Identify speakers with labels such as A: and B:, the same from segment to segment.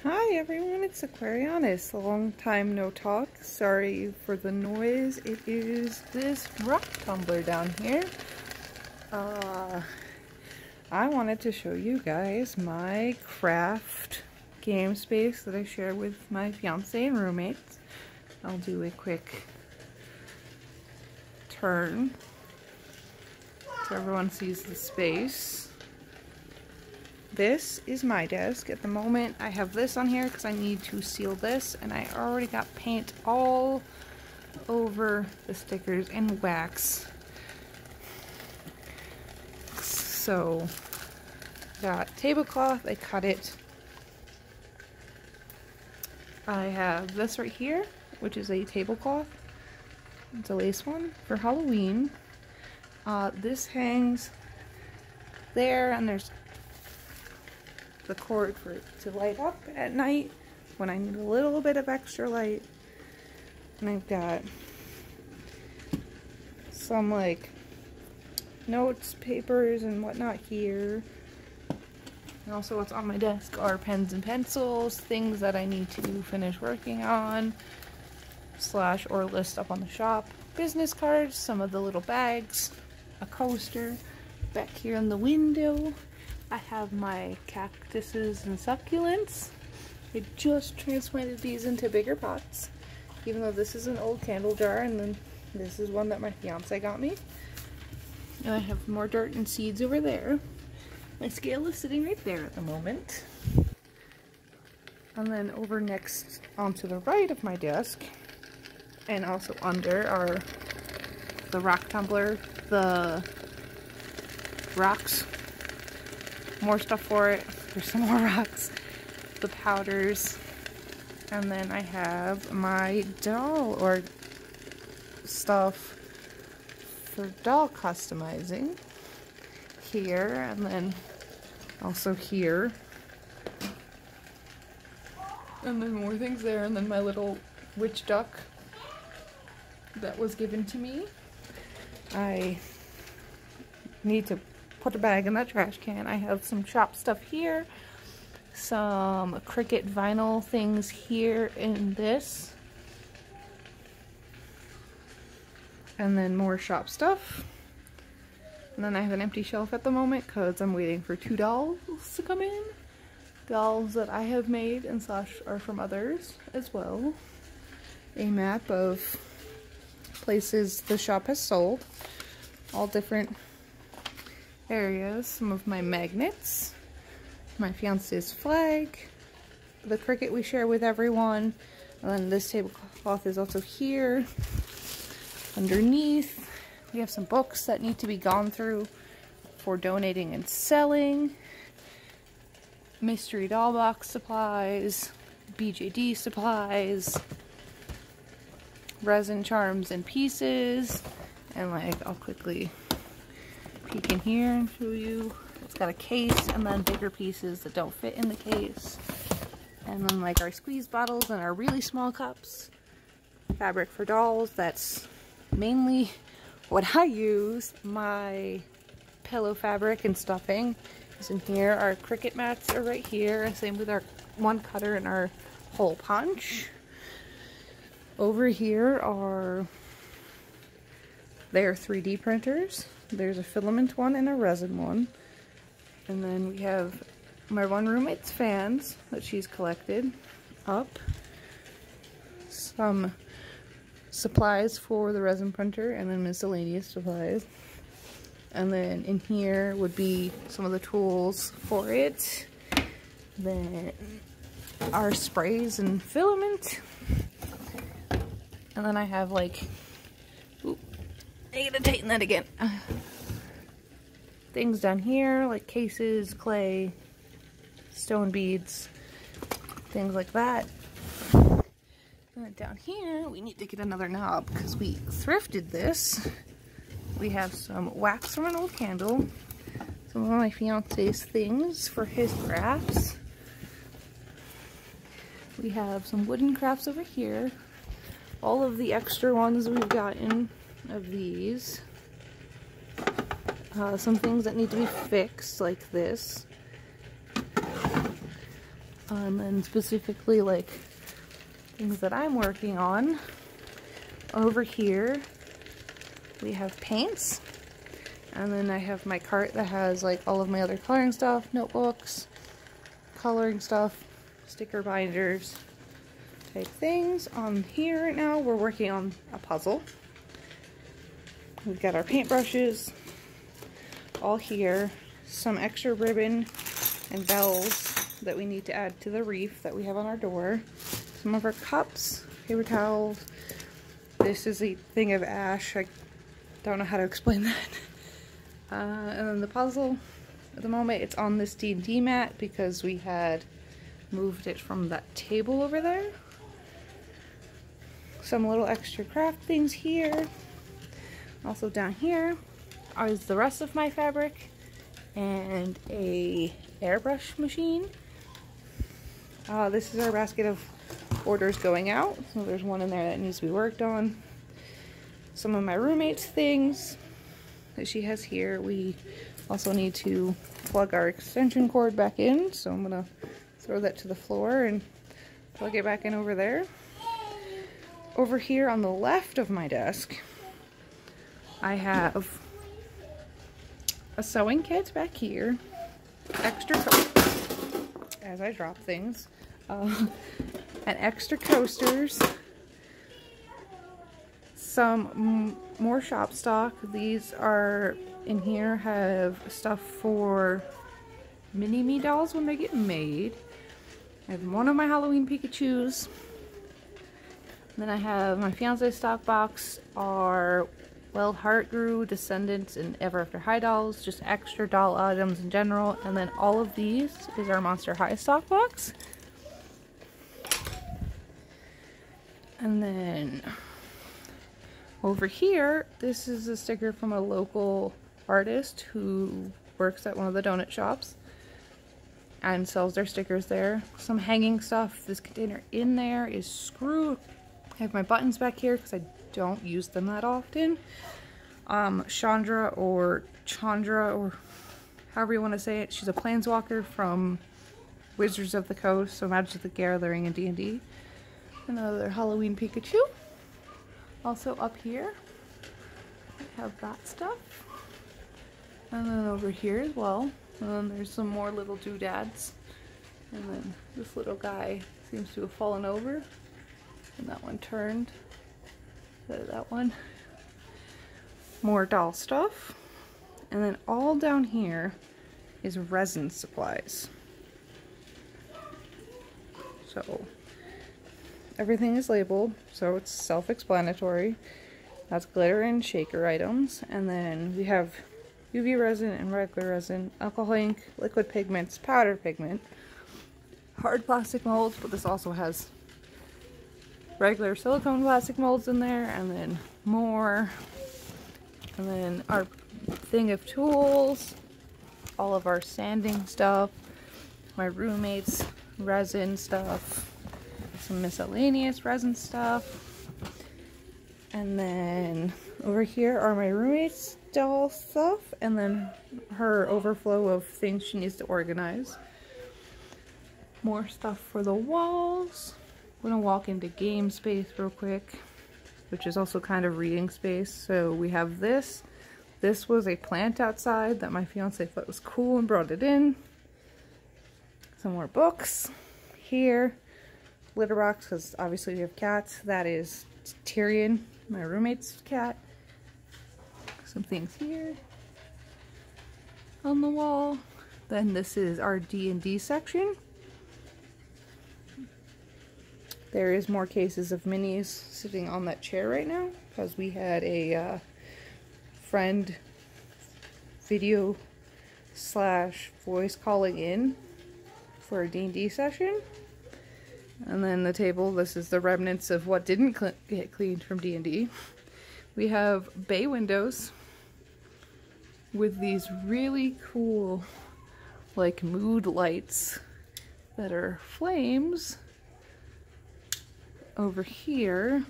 A: Hi everyone, it's Aquarianus. A long time no talk. Sorry for the noise. It is this rock tumbler down here. I wanted to show you guys my craft game space that I share with my fiance and roommates. I'll do a quick turn so everyone sees the space. This is my desk. At the moment I have this on here because I need to seal this, and I already got paint all over the stickers and wax. So got tablecloth, I cut it. I have this right here, which is a tablecloth. It's a lace one for Halloween. This hangs there, and there's the cord for it to light up at night when I need a little bit of extra light. And I've got some like notes, papers, and whatnot here. And also what's on my desk are pens and pencils, things that I need to finish working on / or list up on the shop, business cards, some of the little bags, a coaster. Back here in the window I have my cactuses and succulents. I just transplanted these into bigger pots, even though this is an old candle jar, and then this is one that my fiance got me. And I have more dirt and seeds over there. My scale is sitting right there at the moment. And then over next onto the right of my desk, and also under, are the rock tumbler, the rocks, more stuff for it, there's some more rocks, the powders, and then I have my doll or stuff for doll customizing here, and then also here, and then more things there, and then my little witch duck that was given to me. I need to put a bag in that trash can. I have some shop stuff here, some Cricut vinyl things here in this, and then more shop stuff. And then I have an empty shelf at the moment because I'm waiting for 2 dolls to come in. Dolls that I have made and / are from others as well. A map of places the shop has sold, all different areas, some of my magnets, my fiance's flag, the Cricut we share with everyone, and then this tablecloth is also here. Underneath we have some books that need to be gone through for donating and selling, mystery doll box supplies, BJD supplies, resin charms and pieces, and like I'll quickly peek in here and show you. It's got a case and then bigger pieces that don't fit in the case, and then like our squeeze bottles and our really small cups. Fabric for dolls, that's mainly what I use. My pillow fabric and stuffing is in here. Our Cricut mats are right here, same with our one cutter and our hole punch. Over here are their 3D printers. There's a filament one and a resin one. And then we have my one roommate's fans that she's collected up. Some supplies for the resin printer, and then miscellaneous supplies. And then in here would be some of the tools for it. Then our sprays and filament. And then I have like, oop, I gotta tighten that again. Things down here like cases, clay, stone beads, things like that. And then down here we need to get another knob because we thrifted this. We have some wax from an old candle, some of my fiance's things for his crafts. We have some wooden crafts over here. All of the extra ones we've gotten of these. Some things that need to be fixed, like this. And then specifically like things that I'm working on. Over here we have paints, and then I have my cart that has like all of my other coloring stuff, notebooks, coloring stuff, sticker binders type things. On here right now we're working on a puzzle. We've got our paintbrushes all here, some extra ribbon and bells that we need to add to the wreath that we have on our door, some of our cups, paper towels. This is a thing of ash. I don't know how to explain that. And then the puzzle, at the moment it's on this D&D mat because we had moved it from that table over there. Some little extra craft things here. Also down here is the rest of my fabric and a airbrush machine. This is our basket of orders going out. So there's one in there that needs to be worked on. Some of my roommate's things that she has here. We also need to plug our extension cord back in, so I'm gonna throw that to the floor and plug it back in over there. Over here on the left of my desk, I have a sewing kit back here, extra as I drop things, and extra coasters, some more shop stock. These are in here, have stuff for mini-me dolls when they get made. I have one of my Halloween Pikachus. Then I have my fiance's stock box, our Wild Heart Grew, Descendants, and Ever After High dolls, just extra doll items in general. And then all of these is our Monster High stock box. And then over here, this is a sticker from a local artist who works at one of the donut shops and sells their stickers there. Some hanging stuff. This container in there is screwed. I have my buttons back here because I don't use them that often. Chandra or however you want to say it. She's a planeswalker from Wizards of the Coast, so Magic the Gathering and D&D. Another Halloween Pikachu. Also up here, I have that stuff. And then over here as well. And then there's some more little doodads. And then this little guy seems to have fallen over. And that one turned. That one. More doll stuff. And then all down here is resin supplies. So everything is labeled, so it's self-explanatory. That's glitter and shaker items. And then we have UV resin and regular resin, alcohol ink, liquid pigments, powder pigment, hard plastic molds, but this also has regular silicone plastic molds in there, and then more. And then our thing of tools, all of our sanding stuff, my roommate's resin stuff, some miscellaneous resin stuff. And then over here are my roommate's doll stuff, and then her overflow of things she needs to organize. More stuff for the walls. I'm gonna walk into game space real quick, which is also kind of reading space. So we have this. This was a plant outside that my fiance thought was cool and brought it in. Some more books here. Litter box, because obviously we have cats. That is Tyrion, my roommate's cat. Some things here on the wall. Then this is our D&D section. There is more cases of minis sitting on that chair right now because we had a friend video / voice calling in for a D&D session. And then the table, this is the remnants of what didn't get cleaned from D&D. We have bay windows with these really cool like mood lights that are flames over here.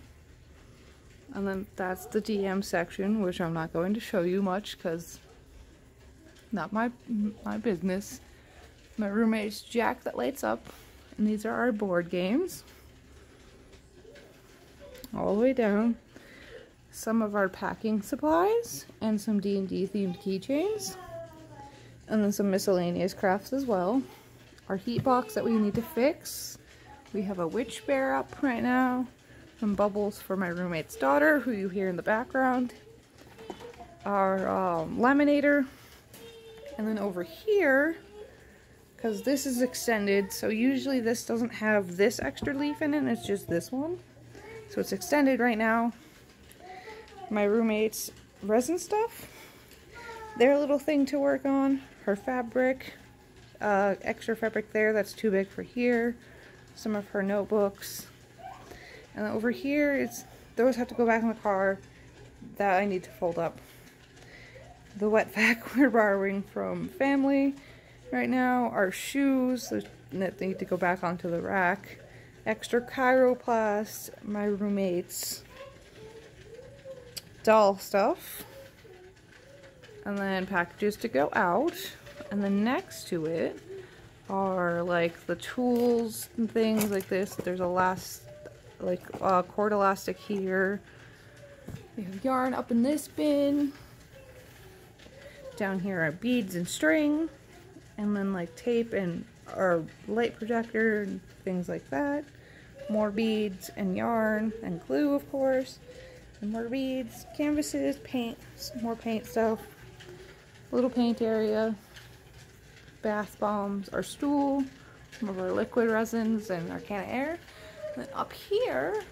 A: And then that's the DM section, which I'm not going to show you much because not my business. My roommate's jack that lights up, And these are our board games. All the way down. Some of our packing supplies and some D&D themed keychains. And then some miscellaneous crafts as well. Our heat box that we need to fix. We have a witch bear up right now. Some bubbles for my roommate's daughter, who you hear in the background. Our laminator. And then over here, because this is extended, so usually this doesn't have this extra leaf in it, it's just this one. So it's extended right now. My roommate's resin stuff. Their little thing to work on. Her fabric. Extra fabric there that's too big for here. Some of her notebooks. And over here, those have to go back in the car that I need to fold up. The wet vac we're borrowing from family right now. Our shoes that need to go back onto the rack. Extra Chiroplast, my roommate's doll stuff. And then packages to go out. And then next to it are like the tools and things like this. There's a cord elastic here. We have yarn up in this bin. Down here are beads and string, and then like tape and our light projector and things like that. More beads and yarn and glue, of course, and more beads, canvases, paint, more paint stuff, little paint area, bath bombs, our stool, some of our liquid resins, and our can of air. And then up here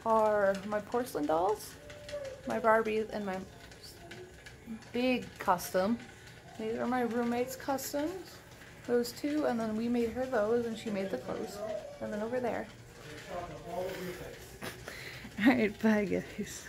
A: are my porcelain dolls, my Barbies, and my big custom. These are my roommate's customs. Those two, and then we made her those, and she made the clothes. And then over there. Alright, bye guys.